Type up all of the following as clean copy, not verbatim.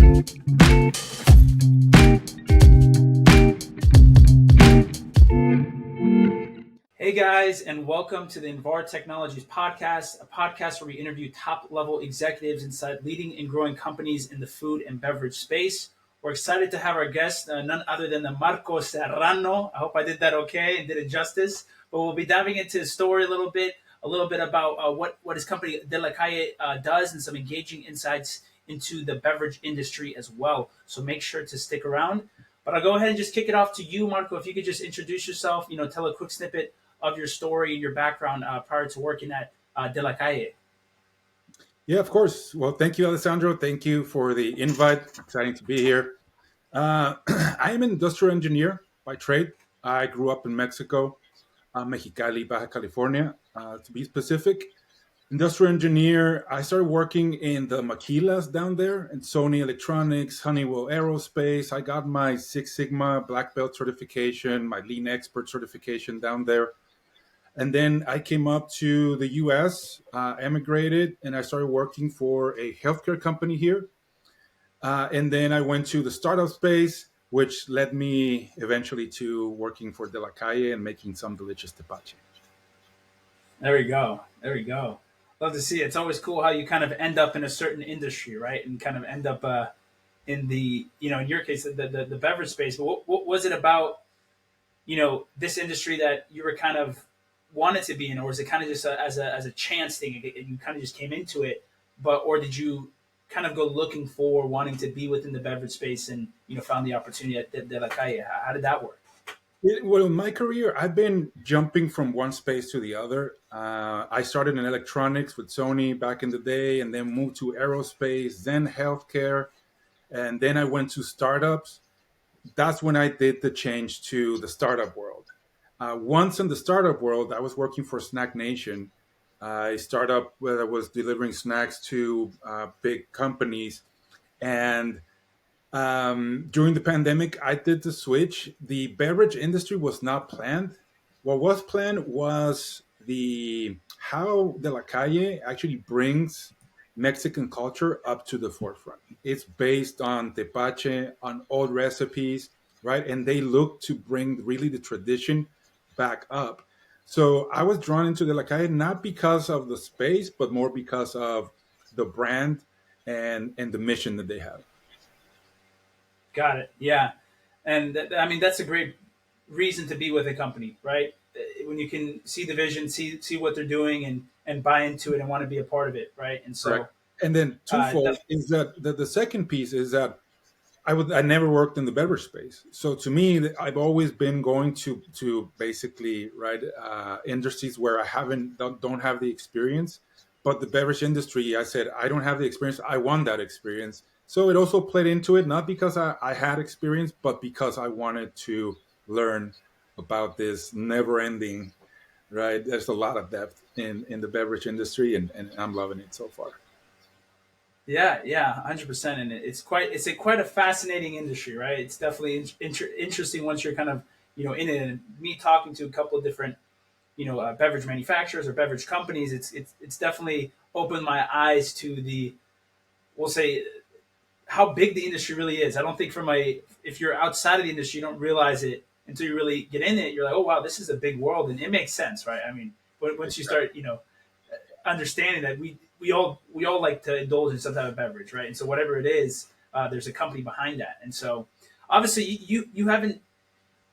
Hey guys, and welcome to the Invar Technologies Podcast, a podcast where we interview top level executives inside leading and growing companies in the food and beverage space. We're excited to have our guest, none other than the Marco Serrano. I hope I did that okay and did it justice. But we'll be diving into his story a little bit about what his company De La Calle does, and some engaging insights into the beverage industry as well. So make sure to stick around. But I'll go ahead and just kick it off to you, Marco. If you could just introduce yourself, tell a quick snippet of your story, your background prior to working at De La Calle. Yeah, of course. Well, thank you, Alessandro. Thank you for the invite. Exciting to be here. I am an industrial engineer by trade. I grew up in Mexico, Mexicali, Baja California, to be specific. Industrial engineer. I started working in the maquilas down there in Sony Electronics, Honeywell Aerospace. I got my Six Sigma Black Belt certification, my Lean Expert certification down there. And then I came up to the U.S., emigrated, and I started working for a healthcare company here. And then I went to the startup space, which led me eventually to working for De La Calle and making some delicious tepache. There we go. Love to see it. It's always cool how you kind of end up in a certain industry, right? And kind of end up in the, in your case, the beverage space. But what was it about, this industry that you were kind of wanted to be in, or was it kind of just as a chance thing? You kind of just came into it, or did you kind of go looking for wanting to be within the beverage space and found the opportunity at De La Calle? How did that work? Well, in my career, I've been jumping from one space to the other. I started in electronics with Sony back in the day, and then moved to aerospace, then healthcare, and then I went to startups. That's when I did the change to the startup world. Once in the startup world, I was working for Snack Nation, a startup where I was delivering snacks to big companies. And during the pandemic, I did the switch. The beverage industry was not planned. What was planned was how De La Calle actually brings Mexican culture up to the forefront. It's based on tepache, on old recipes, right? And they look to bring really the tradition back up. So I was drawn into De La Calle not because of the space, but more because of the brand and the mission that they have. Got it. Yeah, and that's a great reason to be with a company, right? When you can see the vision, see what they're doing, and buy into it and want to be a part of it, right? And so, right. And then twofold is that the second piece is that I never worked in the beverage space. So to me, I've always been going to basically industries where I don't have the experience. But the beverage industry, I said, I don't have the experience. I want that experience. So it also played into it, not because I had experience, but because I wanted to learn about this never-ending, right? There's a lot of depth in the beverage industry, and I'm loving it so far. Yeah, 100%, and it's quite a fascinating industry, right? It's definitely interesting once you're kind of in it. And me talking to a couple of different beverage manufacturers or beverage companies, it's definitely opened my eyes to we'll say, how big the industry really is. I don't think if you're outside of the industry, you don't realize it until you really get in it. You're like, oh wow, this is a big world, and it makes sense, right? I mean, once you start understanding that we all like to indulge in some type of beverage, right? And so whatever it is, there's a company behind that. And so obviously you haven't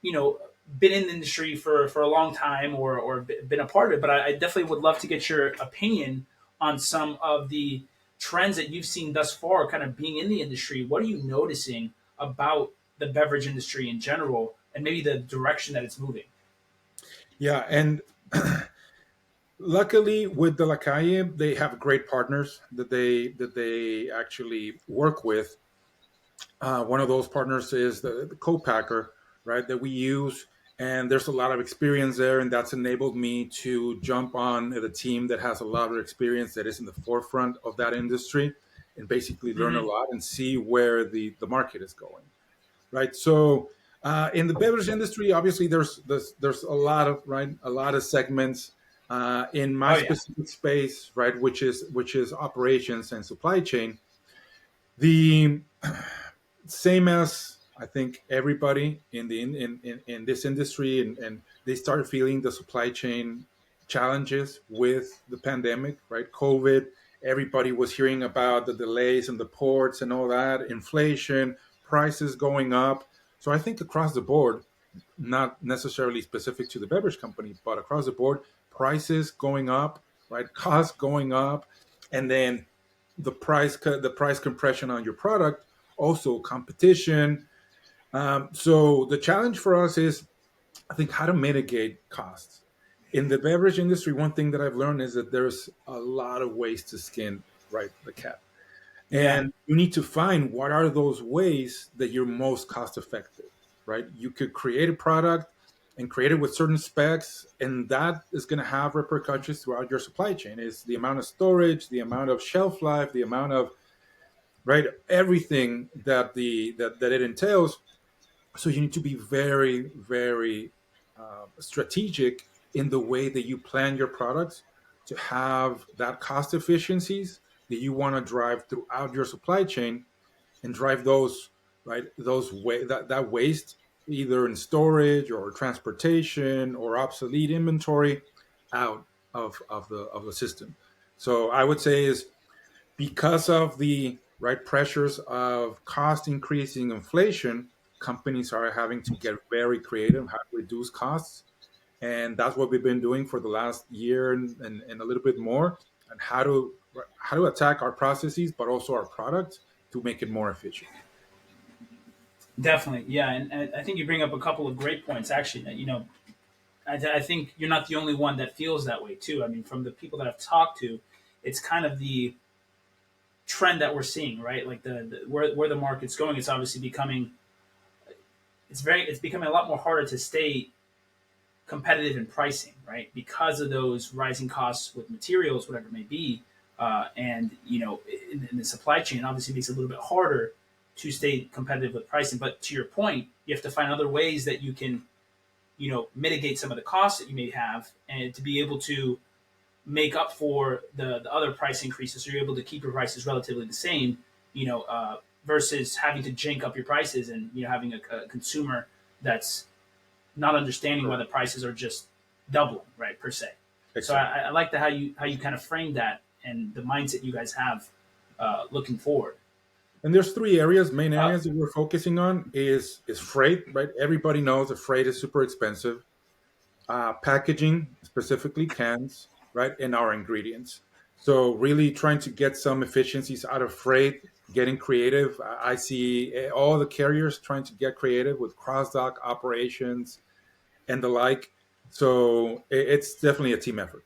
been in the industry for a long time or been a part of it, but I definitely would love to get your opinion on some of the trends that you've seen thus far, kind of being in the industry. What are you noticing about the beverage industry in general, and maybe the direction that it's moving? Yeah, and luckily with De La Calle, they have great partners that they actually work with. One of those partners is the co-packer, right, that we use. And there's a lot of experience there, and that's enabled me to jump on the team that has a lot of experience, that is in the forefront of that industry, and basically learn a lot and see where the market is going, right? So in the beverage industry, obviously there's a lot of segments. In my specific space, right, which is operations and supply chain. The same as I think everybody in the in this industry, and they started feeling the supply chain challenges with the pandemic, right? COVID. Everybody was hearing about the delays in the ports and all that, inflation, prices going up. So I think across the board, not necessarily specific to the beverage company, but across the board, prices going up, right? Costs going up, and then the price compression on your product, also competition. So the challenge for us is, I think, how to mitigate costs. In the beverage industry, one thing that I've learned is that there's a lot of ways to skin, right, the cat. Yeah, And you need to find what are those ways that you're most cost effective, right? You could create a product and create it with certain specs, and that is going to have repercussions throughout your supply chain. Is the amount of storage, the amount of shelf life, the amount of, right, everything that it entails. So you need to be very, very strategic in the way that you plan your products to have that cost efficiencies that you want to drive throughout your supply chain, and drive those, right, that waste, either in storage or transportation or obsolete inventory, out of the system. So I would say is, because of the right pressures of cost increasing, inflation, companies are having to get very creative how to reduce costs. And that's what we've been doing for the last year, and a little bit more, and how to attack our processes, but also our products, to make it more efficient. definitely. Yeah, and I think you bring up a couple of great points. Actually, that I think you're not the only one that feels that way too. I mean, from the people that I've talked to, it's kind of the trend that we're seeing, right? Like the where the market's going. It's obviously becoming it's becoming a lot more harder to stay competitive in pricing, right? Because of those rising costs with materials, whatever it may be, and in the supply chain, obviously makes it a little bit harder to stay competitive with pricing. But to your point, you have to find other ways that you can, mitigate some of the costs that you may have, and to be able to make up for the other price increases, so you're able to keep your prices relatively the same, versus having to jank up your prices and having a consumer that's not understanding why the prices are just doubling, right, per se. So Exactly. I like how you kind of frame that and the mindset you guys have looking forward. And there's three areas, main Uh, areas that we're focusing on is freight, right? Everybody knows that freight is super expensive. Packaging, specifically cans, right, and our ingredients. So really trying to get some efficiencies out of freight, getting creative. I see all the carriers trying to get creative with cross dock operations and the like. So it's definitely a team effort.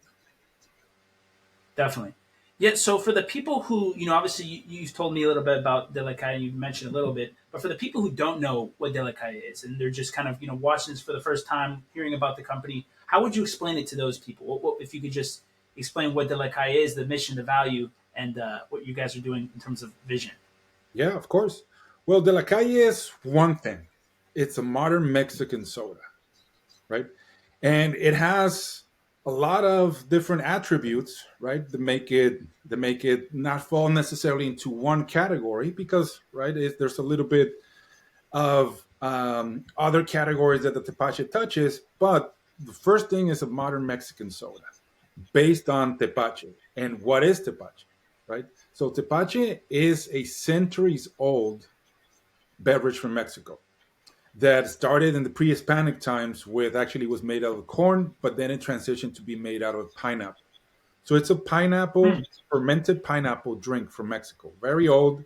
Definitely. Yeah. So for the people who, obviously you've told me a little bit about Delicaye, you've mentioned a little bit, but for the people who don't know what Delicaye is and they're just kind of, watching this for the first time, hearing about the company, how would you explain it to those people? If you could just explain what Delicaye is, the mission, the value, and what you guys are doing in terms of vision. Yeah, of course. Well, De La Calle is one thing. It's a modern Mexican soda, right? And it has a lot of different attributes, right, that make it not fall necessarily into one category, because, right, there's a little bit of other categories that the Tepache touches. But the first thing is a modern Mexican soda based on Tepache. And what is Tepache, right? So Tepache is a centuries old beverage from Mexico that started in the pre-Hispanic times, with, actually, was made out of corn, but then it transitioned to be made out of pineapple. So it's a Hmm. fermented pineapple drink from Mexico, very old.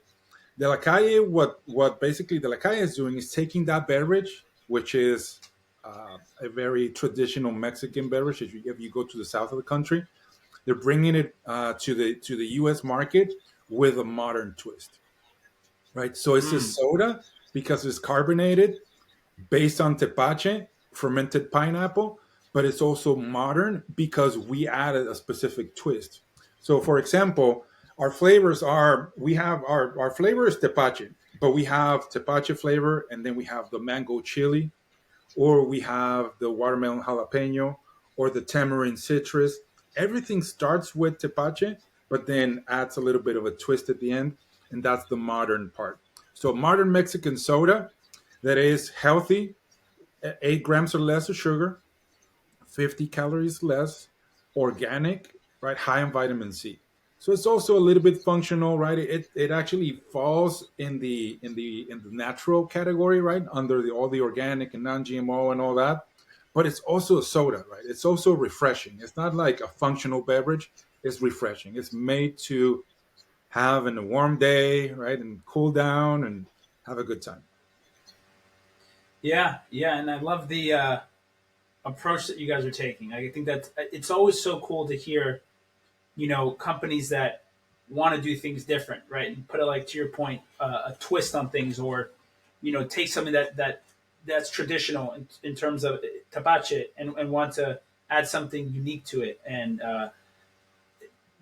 De La Calle, what basically De La Calle is doing is taking that beverage, which is a very traditional Mexican beverage. If you go to the south of the country, they're bringing it to the U.S. market with a modern twist, right? So it's a Hmm. soda because it's carbonated, based on tepache, fermented pineapple, but it's also modern because we added a specific twist. So, for example, our flavors are, we have our flavor is tepache, but we have tepache flavor, and then we have the mango chili, or we have the watermelon jalapeno, or the tamarind citrus. Everything starts with tepache, but then adds a little bit of a twist at the end, and that's the modern part. So modern Mexican soda that is healthy, 8 grams or less of sugar, 50 calories less, organic, right? High in vitamin C. So it's also a little bit functional, right? It actually falls in the natural category, right? Under all the organic and non-GMO and all that. But it's also a soda, right? It's also refreshing. It's not like a functional beverage. It's refreshing. It's made to have in a warm day, right? And cool down and have a good time. Yeah, yeah, and I love the approach that you guys are taking. I think that it's always so cool to hear, companies that want to do things different, right? And put it, like, to your point, a twist on things, or take something that's traditional in terms of Tepache, and want to add something unique to it. And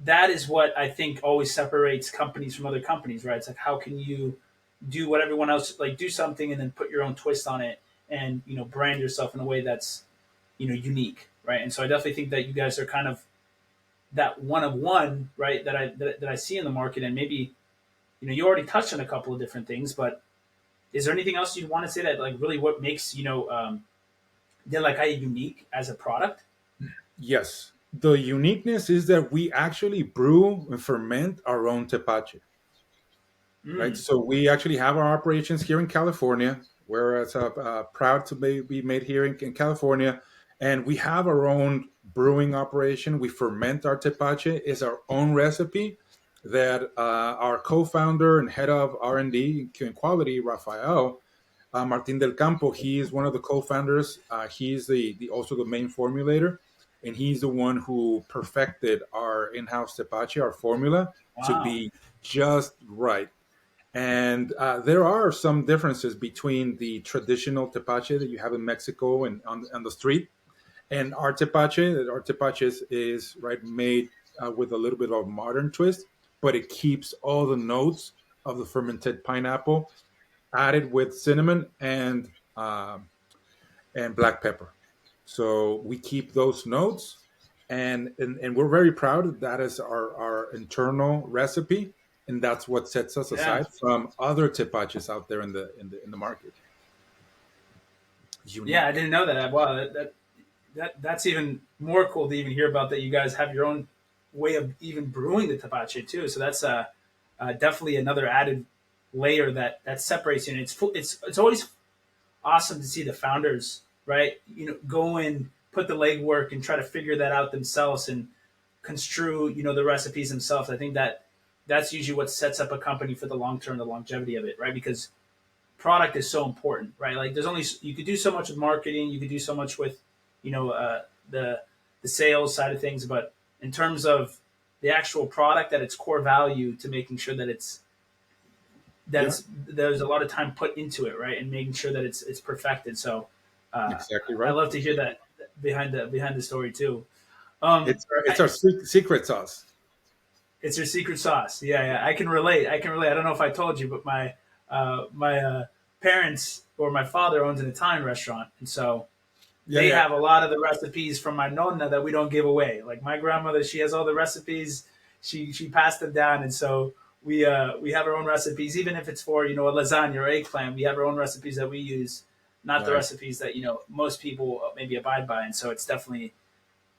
that is what I think always separates companies from other companies, right? It's like, how can you do what everyone else, like, do something and then put your own twist on it, and brand yourself in a way that's unique, right? And so I definitely think that you guys are kind of that one of one, right? That I see in the market. And maybe you already touched on a couple of different things, but is there anything else you want to say that, like, really what makes De La Calle unique as a product? Yes. The uniqueness is that we actually brew and ferment our own tepache, right? Mm. So we actually have our operations here in California. We're proud to be made here in California, and we have our own brewing operation. We ferment our tepache. It's our own recipe that our co-founder and head of R&D and quality, Rafael Martin del Campo, he is one of the co-founders. He's the also the main formulator, and he's the one who perfected our in-house tepache, our formula, to Wow. be just right. And there are some differences between the traditional tepache that you have in Mexico and on the street, and our tepache. Our tepache is right made with a little bit of a modern twist, but it keeps all the notes of the fermented pineapple, added with cinnamon and black pepper. So we keep those notes, and we're very proud that that is our internal recipe, and that's what sets us Yeah. aside from other tepaches out there in the market. Yeah, I Unique. didn't know that. Wow, that's even more cool to even hear about, that you guys have your own way of even brewing the tapache too. So that's definitely another added layer that separates you. And it's always awesome to see the founders, right? Go and put the legwork and try to figure that out themselves, and construe the recipes themselves. I think that's usually what sets up a company for the long term, the longevity of it, right? Because product is so important, right? Like, there's only, you could do so much with marketing, you could do so much with, the sales side of things, but in terms of the actual product, at its core value, to making sure that Yeah, there's a lot of time put into it, right, and making sure that it's perfected. So exactly I right. love to hear that behind the story too. Um, It's I, our secret sauce. it's your secret sauce. Yeah, yeah. I can relate. I can relate. I don't know if I told you, but my parents, or my father, owns an Italian restaurant, and so Yeah, they yeah, have a lot of the recipes from my nonna that we don't give away. Like, my grandmother, she has all the recipes. She passed them down, and so we have our own recipes. Even if it's for a lasagna or eggplant, we have our own recipes that we use, not the nice. recipes that most people maybe abide by. And so it's definitely,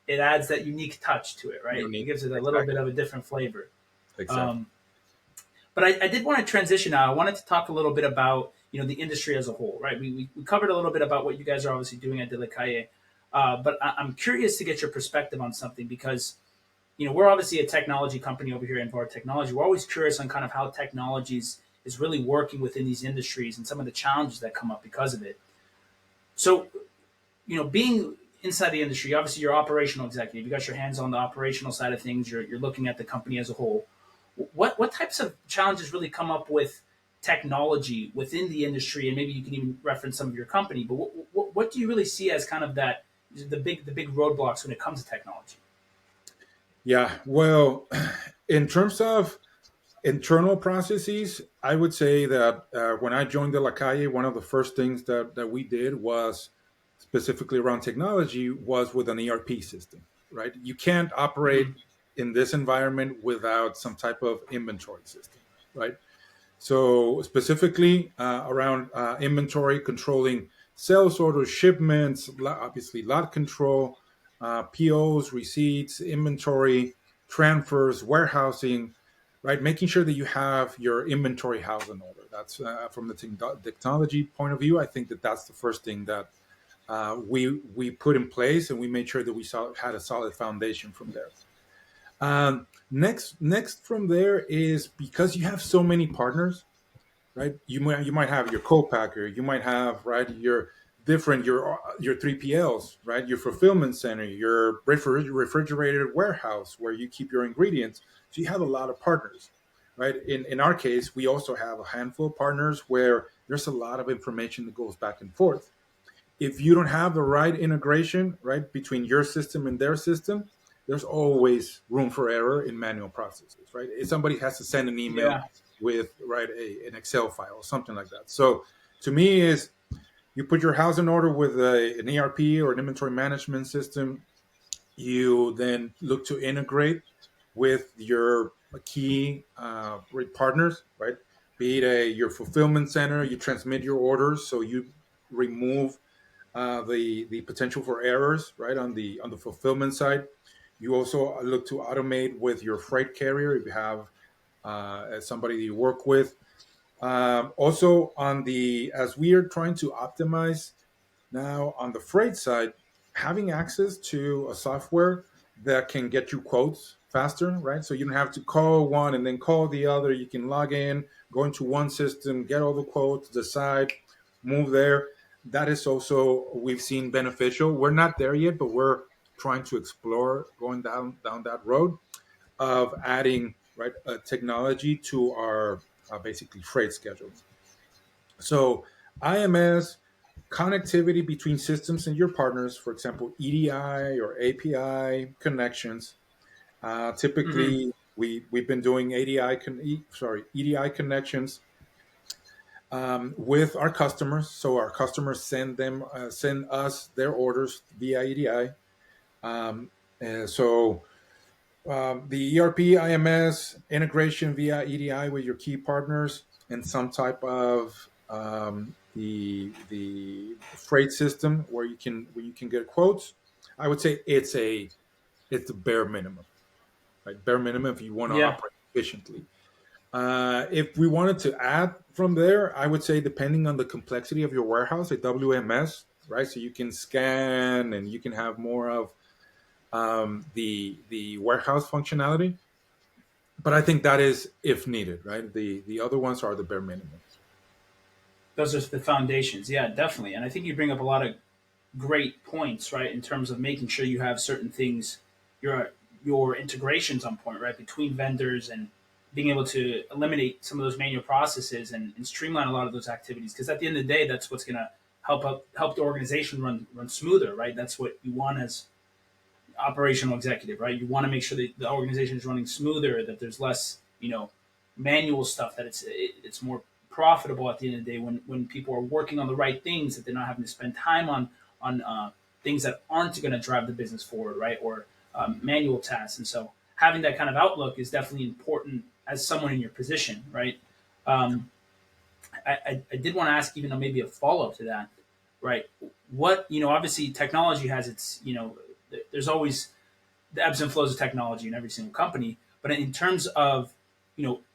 it adds that unique touch to it, right? It Unique. gives it a little bit Exactly. of a different flavor. Exactly. Um, but I did want to transition now. I wanted to talk a little bit about the industry as a whole, right? We covered a little bit about what you guys are obviously doing at De La Calle, but I'm curious to get your perspective on something, because we're obviously a technology company over here in Invar Technology. We're always curious on kind of how technologies is really working within these industries and some of the challenges that come up because of it. So, being inside the industry, obviously you're operational executive. You got your hands on the operational side of things. You're looking at the company as a whole. What types of challenges really come up with technology within the industry, and maybe you can even reference some of your company. But what do you really see as kind of the big roadblocks when it comes to technology? Yeah. Well, in terms of internal processes, I would say that when I joined De La Calle, one of the first things that we did was specifically around technology was with an ERP system, right? You can't operate Mm-hmm. in this environment without some type of inventory system, right? So specifically around inventory, controlling sales orders, shipments, obviously lot control, POs, receipts, inventory, transfers, warehousing, right? Making sure that you have your inventory house in order. That's from the technology point of view. I think that that's the first thing that we put in place, and we made sure that had a solid foundation from there. Next from there is, because you have so many partners, right? You might have your co-packer, you might have, right, your 3PLs, right, your fulfillment center, your refrigerated warehouse where you keep your ingredients. So you have a lot of partners, right? In our case, we also have a handful of partners where there's a lot of information that goes back and forth. If you don't have the right integration, right, between your system and their system, there's always room for error in manual processes, right? If somebody has to send an email Yeah. with, right, an Excel file or something like that. So to me, is you put your house in order with an ERP or an inventory management system. You then look to integrate with your key partners, right? Be it your fulfillment center, you transmit your orders, so you remove the potential for errors, right, on the fulfillment side. You also look to automate with your freight carrier if you have somebody that you work with. Also, as we are trying to optimize now on the freight side, having access to a software that can get you quotes faster, right? So you don't have to call one and then call the other. You can log in, go into one system, get all the quotes, decide, move there. That is also, we've seen, beneficial. We're not there yet, but we're trying to explore going down that road of adding, right, technology to our basically freight scheduling. So IMS, connectivity between systems and your partners, for example, EDI or API connections. Hmm. Typically, we've been doing EDI connections with our customers. So our customers send us their orders via EDI. And so the ERP, IMS integration via EDI with your key partners, and some type of the freight system where you can get quotes. I would say it's the bare minimum, right? Bare minimum if you want to Yeah. operate efficiently. If we wanted to add from there, I would say, depending on the complexity of your warehouse, a WMS, right? So you can scan and you can have more of the warehouse functionality. But I think that is if needed, right? The other ones are the bare minimum. Those are the foundations. Yeah, definitely. And I think you bring up a lot of great points, right, in terms of making sure you have certain things, your integrations on point, right, between vendors, and being able to eliminate some of those manual processes, and streamline a lot of those activities. Because at the end of the day, that's what's going to help the organization run smoother, right? That's what you want as operational executive, right? You want to make sure that the organization is running smoother, that there's less, manual stuff, that it's more profitable at the end of the day when people are working on the right things, that they're not having to spend time on things that aren't going to drive the business forward, right? Or manual tasks. And so having that kind of outlook is definitely important as someone in your position, right? Um, I did want to ask, even though maybe a follow up to that, right? What, obviously technology has its, there's always the ebbs and flows of technology in every single company. But in terms of,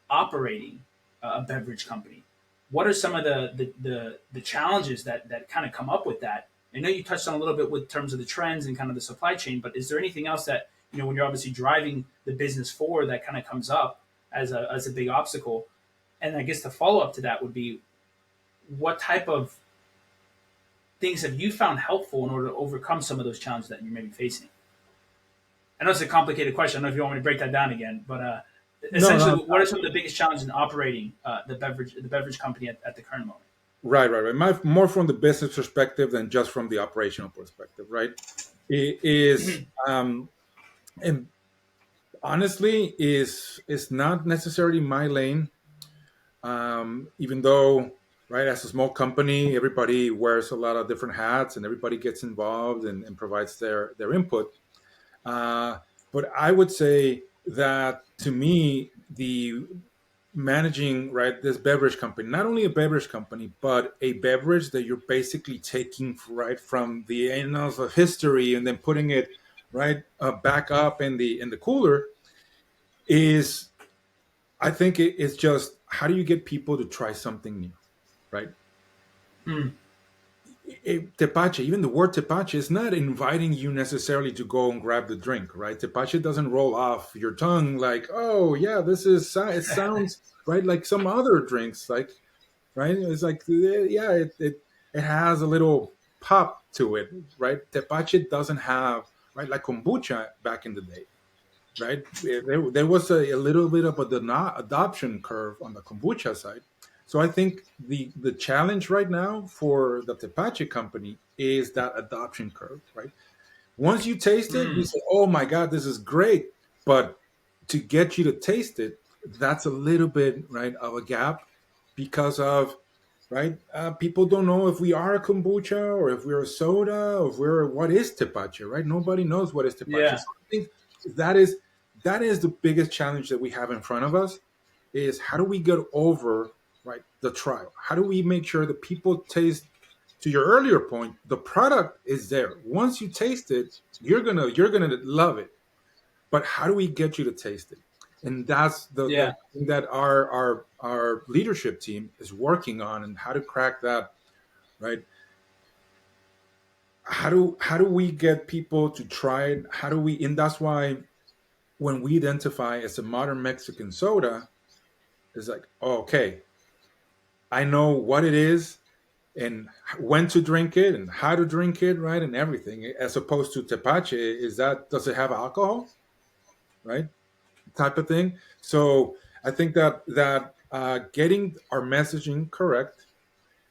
operating a beverage company, what are some of the challenges that kind of come up with that? I know you touched on a little bit with terms of the trends and kind of the supply chain, but is there anything else that, when you're obviously driving the business forward, that kind of comes up as a big obstacle? And I guess the follow up to that would be, what type of things have you found helpful in order to overcome some of those challenges that you may be facing? I know it's a complicated question. I don't know if you want me to break that down again, but No, essentially, no, what are some of the biggest challenges in operating the beverage company at the current moment? right. More from the business perspective than just from the operational perspective, right? It is, and honestly, is not necessarily my lane. Even though, right, as a small company, everybody wears a lot of different hats and everybody gets involved and provides their input. Uh, but I would say that, to me, managing, right, this beverage company, not only a beverage company, but a beverage that you're basically taking right from the annals of history and then putting it right back up in the cooler, is I think it's just how do you get people to try something new, right? Mm. Tepache, even the word tepache is not inviting you necessarily to go and grab the drink, right? Tepache doesn't roll off your tongue like, oh yeah, this is it sounds right like some other drinks, like right. It's like yeah, it has a little pop to it, right? Tepache doesn't have right like kombucha back in the day, right? There was a little bit of adoption curve on the kombucha side. So I think the challenge right now for the Tepache company is that adoption curve, right? Once you taste it, you Mm. say, "Oh my God, this is great!" But to get you to taste it, that's a little bit right of a gap because of right. People don't know if we are a kombucha or if we're a soda or if we're what is tepache, right? Nobody knows what is tepache. Yeah. So I think that is that is the biggest challenge that we have in front of us is how do we get over right the trial? How do we make sure that people taste to your earlier point, the product is there. Once you taste it, you're gonna love it. But how do we get you to taste it? And that's the Yeah. thing that our leadership team is working on, and how to crack that right. How do we get people to try it? How do we? And that's why when we identify as a modern Mexican soda, it's like, oh, okay, I know what it is and when to drink it and how to drink it, right, and everything. As opposed to tepache, is that does it have alcohol, right, type of thing. So I think that getting our messaging correct,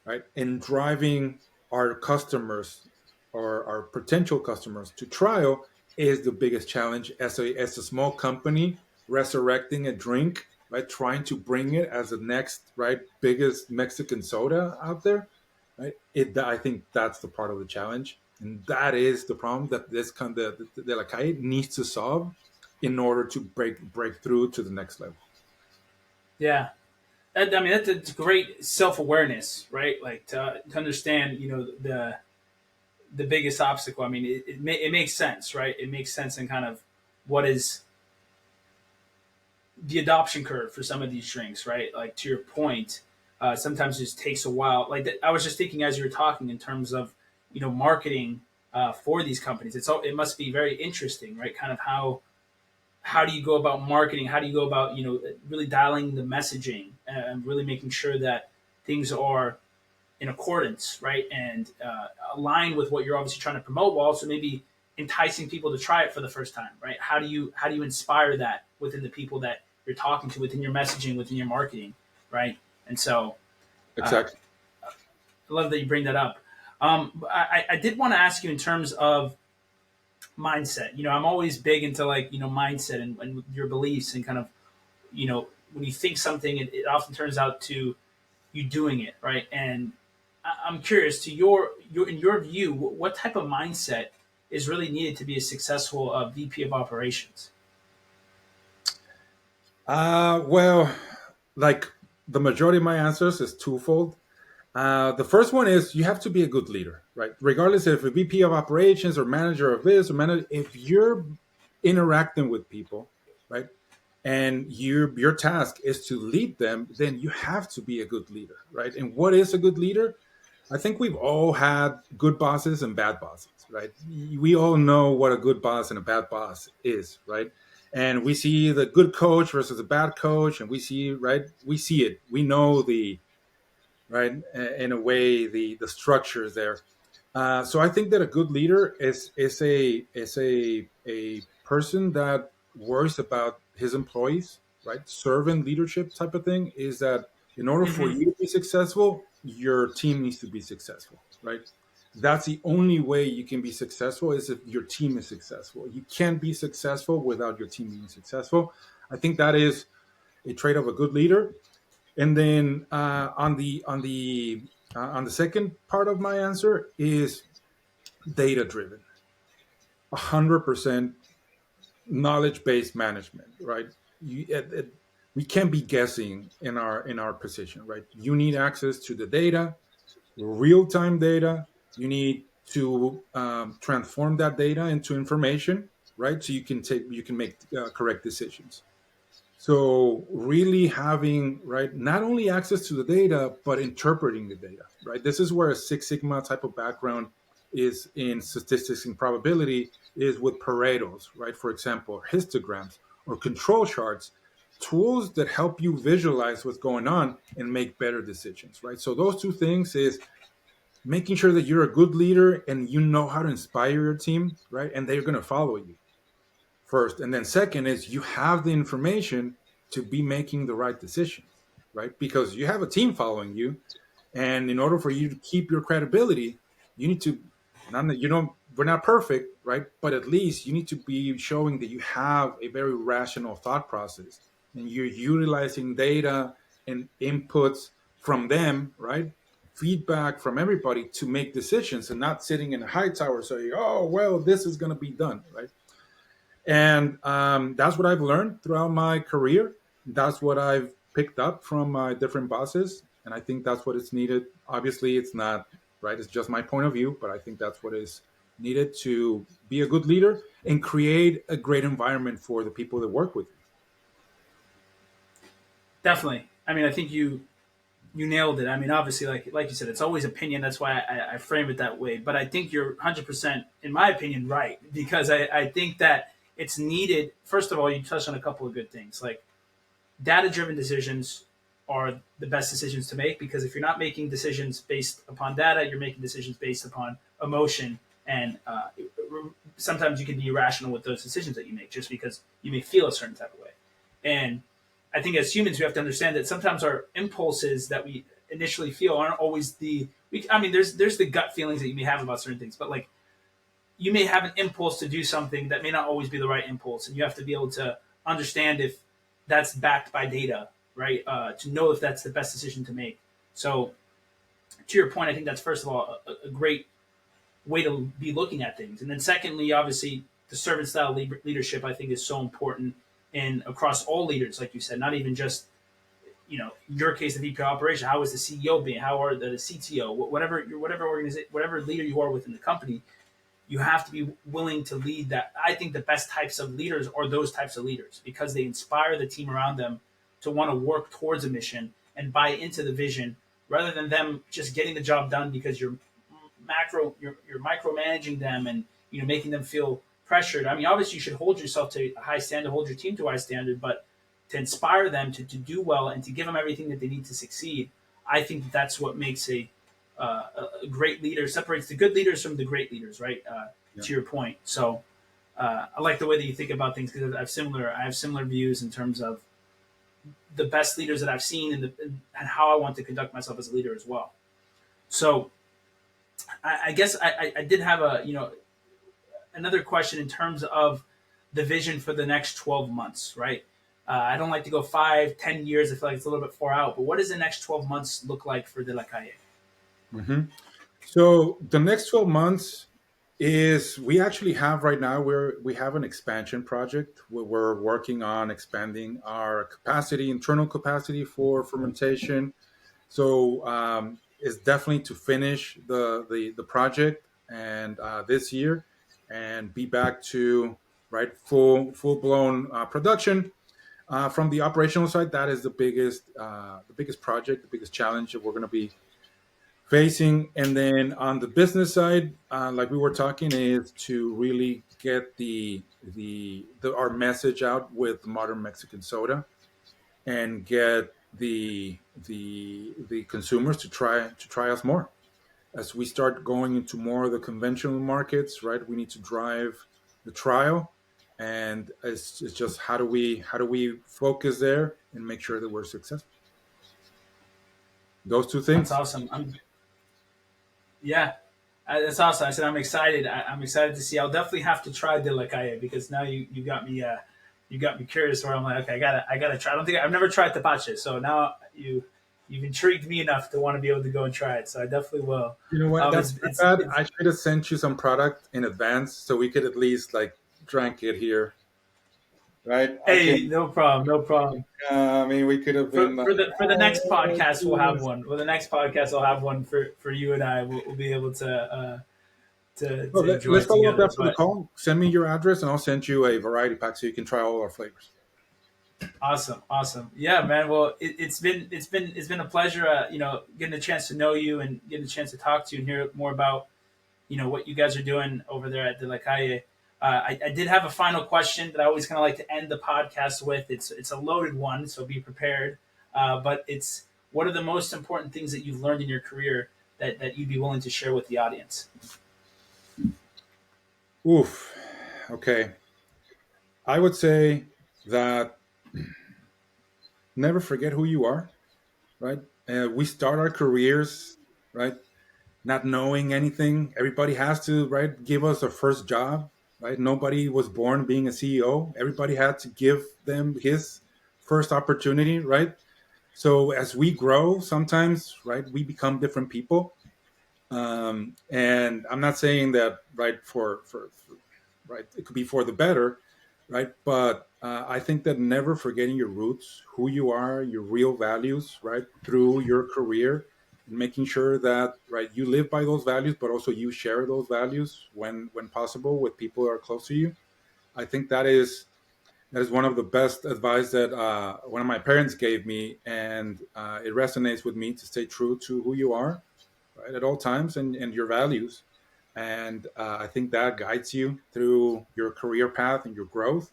right, and driving our customers or our potential customers to trial is the biggest challenge as a small company resurrecting a drink, right, trying to bring it as the next right biggest Mexican soda out there, right. I think that's the part of the challenge, and that is the problem that this kind of the La Calle needs to solve in order to break through to the next level. Yeah. I mean, that's great self awareness, right? Like to understand, the biggest obstacle. I mean, it makes sense, right? It makes sense in kind of what is the adoption curve for some of these drinks, right? Like to your point, sometimes it just takes a while. Like I was just thinking as you were talking in terms of marketing for these companies. It must be very interesting, right? Kind of how do you go about marketing? How do you go about really dialing the messaging and really making sure that things are in accordance, right, and align with what you're obviously trying to promote, while also maybe enticing people to try it for the first time, right? How do you inspire that within the people that you're talking to, within your messaging, within your marketing, right? And so uh, Exactly. I love that you bring that up. I did want to ask you in terms of mindset. I'm always big into like mindset and your beliefs and kind of when you think something, it often turns out to you doing it right. And I'm curious to your in your view, what type of mindset is really needed to be a successful VP of operations? Well, like the majority of my answers is twofold. The first one is you have to be a good leader, right? Regardless if a VP of operations or manager of this or manager, if you're interacting with people, right, and your task is to lead them, then you have to be a good leader, right? And what is a good leader? I think we've all had good bosses and bad bosses, right? We all know what a good boss and a bad boss is, right? And we see the good coach versus a bad coach, and we see, right? We see it. We know the right in a way the structures there. So I think that a good leader is a person that worries about his employees, right? Servant leadership type of thing is that in order for Mm-hmm. you to be successful, your team needs to be successful, right? That's the only way you can be successful is if your team is successful. You can't be successful without your team being successful. I think that is a trait of a good leader. And then on the second part of my answer is data driven, 100% knowledge based management. Right? we can't be guessing in our position, right? You need access to the data, real time data. You need to transform that data into information, right? So you can make correct decisions. So really having right not only access to the data but interpreting the data, right? This is where a Six Sigma type of background is in statistics and probability is with Pareto's, right? For example, histograms or control charts, tools that help you visualize what's going on and make better decisions, right? So those two things is making sure that you're a good leader and you know how to inspire your team, right? And they're going to follow you first. And then second is you have the information to be making the right decisions, right? Because you have a team following you. And in order for you to keep your credibility, you need to, not that you don't, we're not perfect, right? But at least you need to be showing that you have a very rational thought process and you're utilizing data and inputs from them, right? Feedback from everybody to make decisions and not sitting in a high tower saying, oh, well, this is going to be done, right? And that's what I've learned throughout my career. That's what I've picked up from my different bosses. And I think that's what is needed. Obviously, it's not right. It's just my point of view, but I think that's what is needed to be a good leader and create a great environment for the people that work with you. Definitely. I mean, I think you nailed it. I mean, obviously, like you said, it's always opinion. That's why I frame it that way. But I think you're 100%, in my opinion, right, because I think that it's needed. First of all, you touched on a couple of good things, like data-driven decisions are the best decisions to make, because if you're not making decisions based upon data, you're making decisions based upon emotion, and sometimes you can be irrational with those decisions that you make just because you may feel a certain type of way. And I think as humans, we have to understand that sometimes our impulses that we initially feel aren't always I mean, there's the gut feelings that you may have about certain things, but like you may have an impulse to do something that may not always be the right impulse, and you have to be able to understand if that's backed by data, right? To know if that's the best decision to make. So, to your point, I think that's first of all a great way to be looking at things, and then secondly, obviously, the servant style leadership I think is so important in across all leaders, like you said, not even just in your case the VP of operation. How is the CEO being? How are the CTO? Whatever organization, whatever leader you are within the company, you have to be willing to lead that. I think the best types of leaders are those types of leaders because they inspire the team around them to want to work towards a mission and buy into the vision rather than them just getting the job done because you're micromanaging them and making them feel pressured. I mean, obviously you should hold yourself to a high standard, hold your team to a high standard, but to inspire them to do well and to give them everything that they need to succeed, I think that's what makes a great leader, separates the good leaders from the great leaders, right? Yeah. To your point. So I like the way that you think about things because I have similar views in terms of the best leaders that I've seen and how I want to conduct myself as a leader as well. So I guess I did have another question in terms of the vision for the next 12 months, right? I don't like to go 5, 10 years. I feel like it's a little bit far out. But what does the next 12 months look like for De La Calle? Mm-hmm. So the next 12 months is we actually have right now we have an expansion project where we're working on expanding our capacity, internal capacity for fermentation. So it's definitely to finish the project and this year and be back to right full blown production. From the operational side, that is the biggest project, the biggest challenge that we're going to be facing. And then on the business side, like we were talking, is to really get our message out with modern Mexican soda and get the consumers to try us more. As we start going into more of the conventional markets, right? We need to drive the trial, and it's just how do we focus there and make sure that we're successful. Those two That's things. awesome. Yeah, that's awesome. I said I'm excited. I'm excited to see. I'll definitely have to try De La Calle because now you got me you got me curious. Where I'm like, okay, I gotta try. I don't think I've never tried Tepache, so now you've intrigued me enough to want to be able to go and try it. So I definitely will. You know what? That's bad. It's I should have sent you some product in advance so we could at least like drink it here. right? I Hey, can. no problem, no problem. I mean, we could have been like, For the next let's podcast, we'll do have this. one. For the next podcast, I'll have one for you and I. We'll be able Well, to enjoy let's it follow up together. after the But call. Send me your address, and I'll send you a variety pack so you can try all our flavors. awesome, awesome. Yeah, man. Well, it's been a pleasure. Getting a chance to know you and getting a chance to talk to you and hear more about what you guys are doing over there at De La Calle. I did have a final question that I always kind of like to end the podcast with. It's a loaded one, so be prepared. But it's what are the most important things that you've learned in your career that you'd be willing to share with the audience? Oof. Okay. I would say that never forget who you are, right? We start our careers, right? Not knowing anything. Everybody has to, right, give us a first job, right? Nobody was born being a CEO. Everybody had to give them his first opportunity, right? So as we grow, sometimes, right, we become different people. And I'm not saying that, right, for right, it could be for the better, right? But I think that never forgetting your roots, who you are, your real values, right, through your career, and making sure that, right, you live by those values, but also you share those values when possible with people who are close to you. I think that is one of the best advice that one of my parents gave me, and it resonates with me to stay true to who you are, right, at all times, and your values. And I think that guides you through your career path and your growth,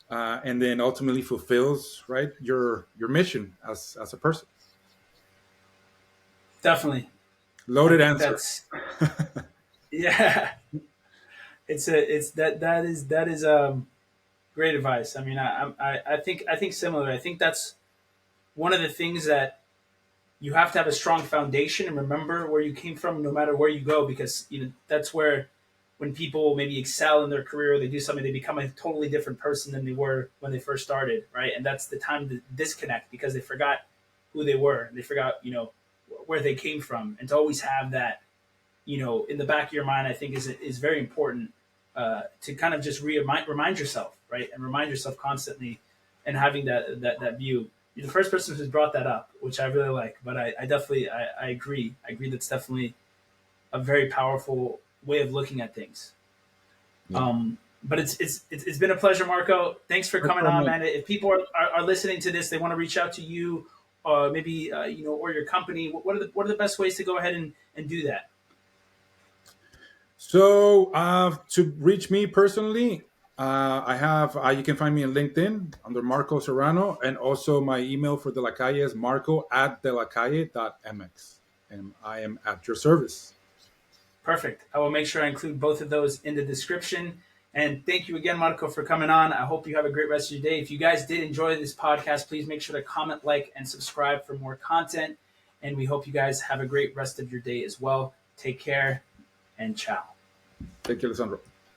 and then ultimately fulfills, right, your mission as a person. Definitely, I Loaded think answer. that's yeah. That is great advice. I mean, I think similar. I think that's one of the things that you have to have a strong foundation and remember where you came from no matter where you go because that's where when people maybe excel in their career they do something they become a totally different person than they were when they first started, right? And that's the time to disconnect because they forgot who they were, they forgot where they came from, and to always have that in the back of your mind, I think is very important, to kind of just remind yourself, right, and remind yourself constantly, and having that view. You're the first person who's brought that up, which I really like. But I definitely I agree. I agree that's definitely a very powerful way of looking at things. Yeah. But it's been a pleasure, Marco. Thanks for coming on, man. If people are listening to this, they want to reach out to you, maybe or your company. What are the best ways to go ahead and do that? So to reach me personally, I have you can find me on LinkedIn under Marco Serrano, and also my email for De La Calle is marco@delacalle.mx, and I am at your service. Perfect. I will make sure I include both of those in the description. And thank you again, Marco, for coming on. I hope you have a great rest of your day. If you guys did enjoy this podcast, please make sure to comment, like, and subscribe for more content. And we hope you guys have a great rest of your day as well. Take care and ciao. Thank you, Alessandro.